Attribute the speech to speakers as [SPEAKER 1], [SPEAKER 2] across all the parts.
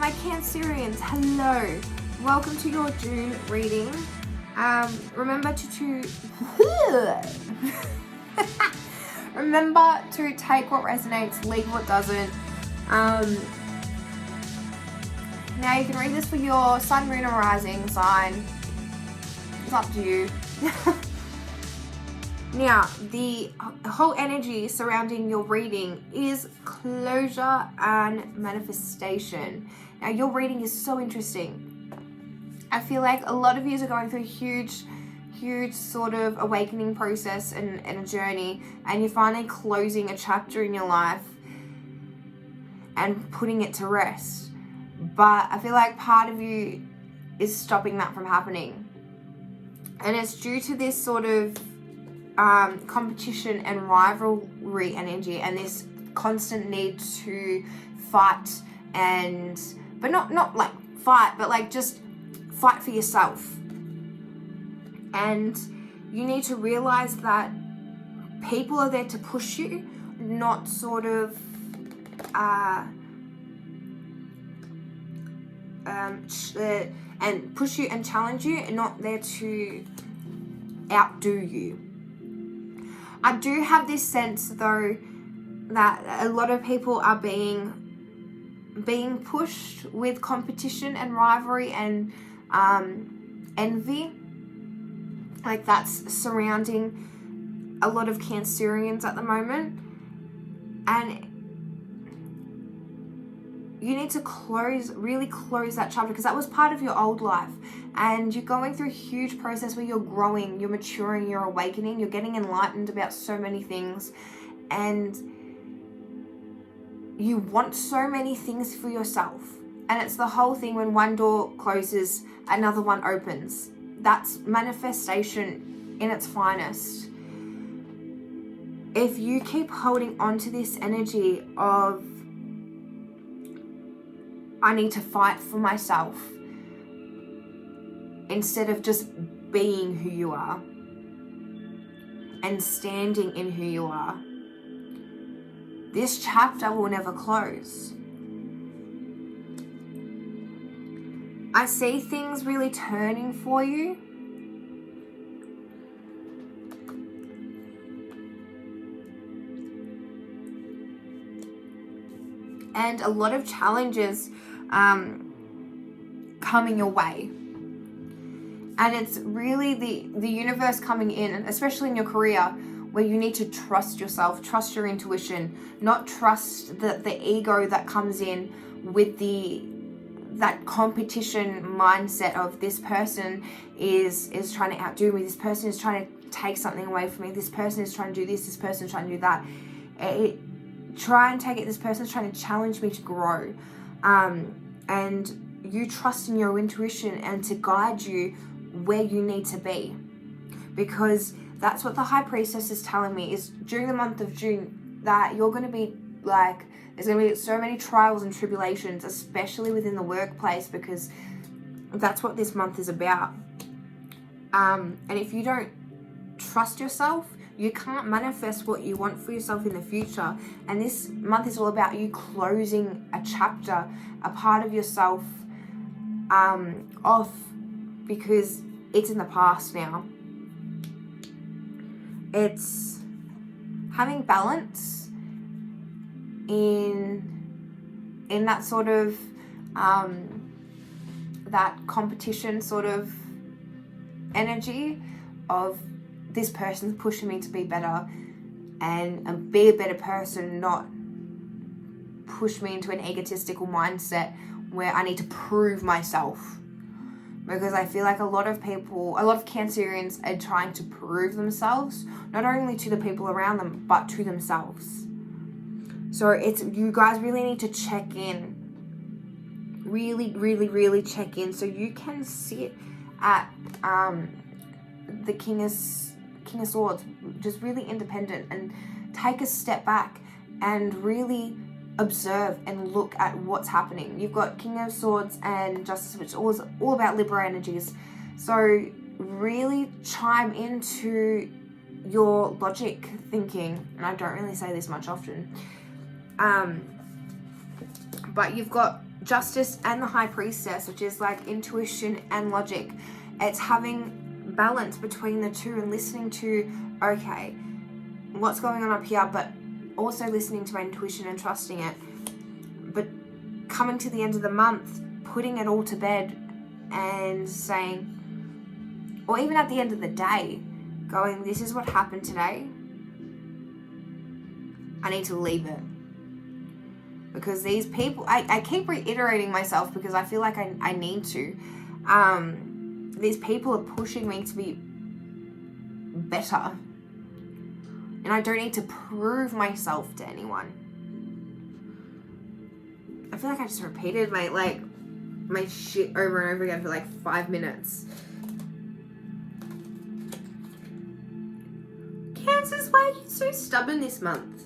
[SPEAKER 1] my Cancerians, hello. Welcome to your June reading. Remember to remember to take what resonates, leave what doesn't. Now you can read this for your sun, moon, or rising sign. It's up to you. Now, the whole energy surrounding your reading is closure and manifestation. Now, your reading is so interesting. I feel like a lot of you are going through a huge sort of awakening process and a journey, and you're finally closing a chapter in your life and putting it to rest. But I feel like part of you is stopping that from happening. And it's due to this sort of competition and rivalry energy and this constant need to fight but not like fight, but like just fight for yourself. And you need to realize that people are there to push you, not sort of and push you and challenge you, and not there to outdo you. I do have this sense though that a lot of people are being pushed with competition and rivalry and envy. Like that's surrounding a lot of Cancerians at the moment. And you need to really close that chapter, because that was part of your old life. And you're going through a huge process where you're growing, you're maturing, you're awakening, you're getting enlightened about so many things. And you want so many things for yourself. And it's the whole thing, when one door closes, another one opens. That's manifestation in its finest. If you keep holding on to this energy of, I need to fight for myself, instead of just being who you are and standing in who you are, this chapter will never close. I see things really turning for you. And a lot of challenges coming your way. And it's really the universe coming in, and especially in your career, where you need to trust yourself, trust your intuition, not trust the ego that comes in with that competition mindset of, this person is trying to outdo me, this person is trying to take something away from me, this person is trying to do this person is trying to do that. Try and take it, this person's trying to challenge me to grow. And you trust in your intuition and to guide you where you need to be. Because that's what the High Priestess is telling me, is during the month of June that you're going to be like, there's going to be so many trials and tribulations, especially within the workplace, because that's what this month is about. And if you don't trust yourself, you can't manifest what you want for yourself in the future. And this month is all about you closing a chapter, a part of yourself off, because it's in the past now. It's having balance in that sort of that competition sort of energy of, this person's pushing me to be better and be a better person, not push me into an egotistical mindset where I need to prove myself. Because I feel like a lot of Cancerians are trying to prove themselves, not only to the people around them, but to themselves. So you guys really need to check in. Really, really, really check in, so you can sit at the King of Swords, just really independent, and take a step back and really observe and look at what's happening. You've got King of Swords and Justice, which is all about Libra energies. So really chime into your logic thinking, and I don't really say this much often, But you've got Justice and the High Priestess, which is like intuition and logic. It's having balance between the two and listening to, okay, what's going on up here, but also listening to my intuition and trusting it. But coming to the end of the month, putting it all to bed and saying, or even at the end of the day, going, this is what happened today. I need to leave it. Because these people, I keep reiterating myself because I feel like I need to. These people are pushing me to be better. And I don't need to prove myself to anyone. I feel like I just repeated my shit over and over again for like 5 minutes. Cancers, why are you so stubborn this month?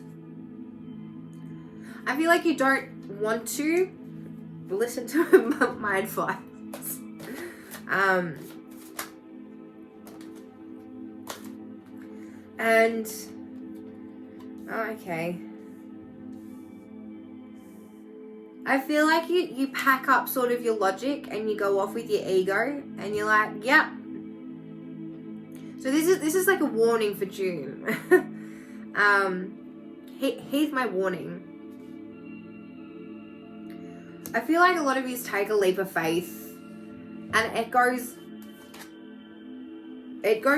[SPEAKER 1] I feel like you don't want to listen to my advice. And okay. I feel like you pack up sort of your logic and you go off with your ego and you're like, yep. So this is like a warning for June. Here's my warning. I feel like a lot of you take a leap of faith and it goes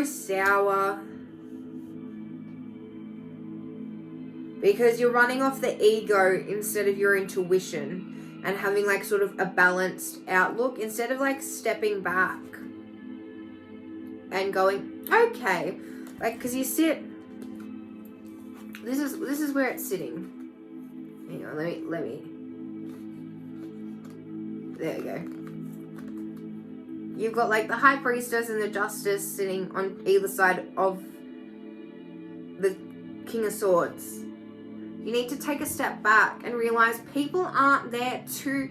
[SPEAKER 1] sour because you're running off the ego instead of your intuition and having like sort of a balanced outlook instead of like stepping back and going, okay, like, because you sit, this is where it's sitting. Hang on, let me there you go. You've got like the High Priestess and the Justice sitting on either side of the King of Swords. You need to take a step back and realize people aren't there to,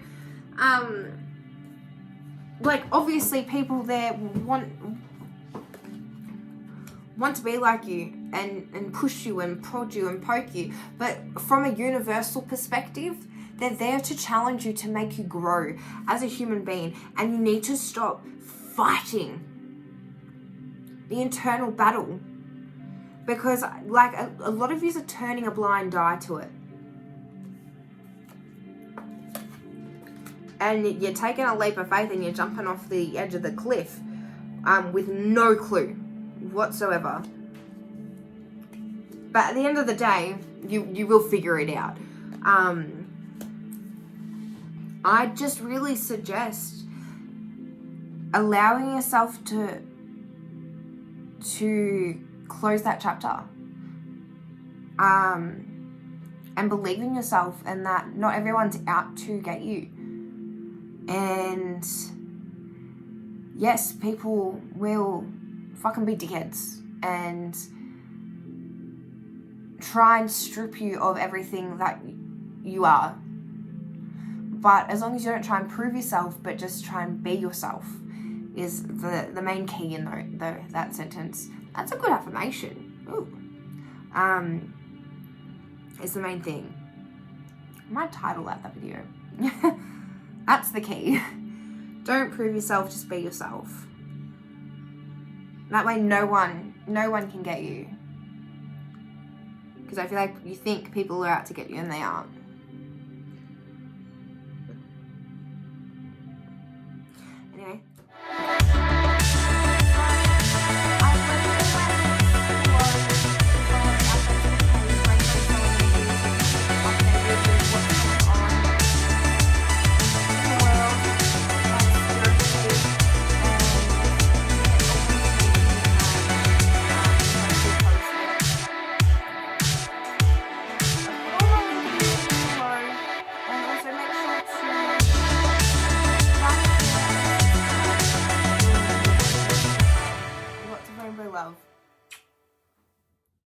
[SPEAKER 1] like, obviously people there want to be like you and push you and prod you and poke you, but from a universal perspective, they're there to challenge you, to make you grow as a human being. And you need to stop fighting the internal battle. Because, like, a lot of you are turning a blind eye to it. And you're taking a leap of faith and you're jumping off the edge of the cliff with no clue whatsoever. But at the end of the day, you will figure it out. I just really suggest allowing yourself to close that chapter, and believe in yourself, and that not everyone's out to get you. And yes, people will fucking be dickheads and try and strip you of everything that you are. But as long as you don't try and prove yourself, but just try and be yourself, is the main key in that sentence. That's a good affirmation. Ooh. It's the main thing. I might title that the video. That's the key. Don't prove yourself, just be yourself. That way no one can get you. Because I feel like you think people are out to get you and they aren't. Anyway,